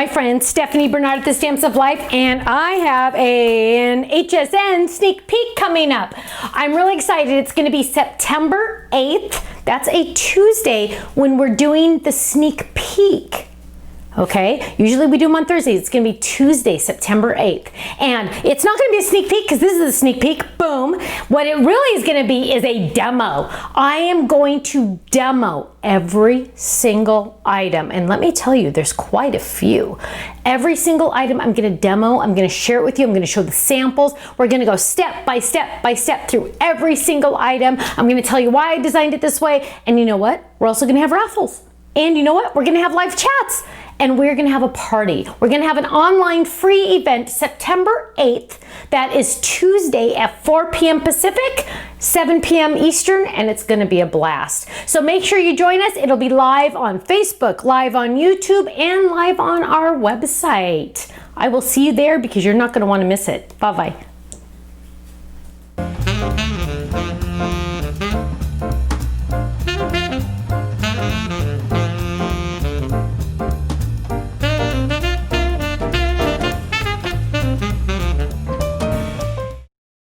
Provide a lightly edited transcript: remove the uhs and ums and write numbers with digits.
my friend Stephanie Bernard at the Stamps of Life, and I have an HSN sneak peek coming up. I'm really excited. It's going to be September 8th. That's a Tuesday when we're doing the sneak peek. Okay, usually we do them on Thursdays. It's going to be Tuesday, September 8th. And it's not going to be a sneak peek because this is a sneak peek. Boom. What it really is going to be is a demo. I am going to demo every single item. And let me tell you, there's quite a few. Every single item I'm going to demo. I'm going to share it with you. I'm going to show the samples. We're going to go step by step by step through every single item. I'm going to tell you why I designed it this way. And you know what? We're also going to have raffles. And you know what? We're going to have live chats. And we're going to have a party. We're going to have an online free event September 8th. That is Tuesday at 4 p.m. Pacific, 7 p.m. Eastern, and it's going to be a blast. So make sure you join us. It'll be live on Facebook, live on YouTube, and live on our website. I will see you there because you're not going to want to miss it. Bye-bye.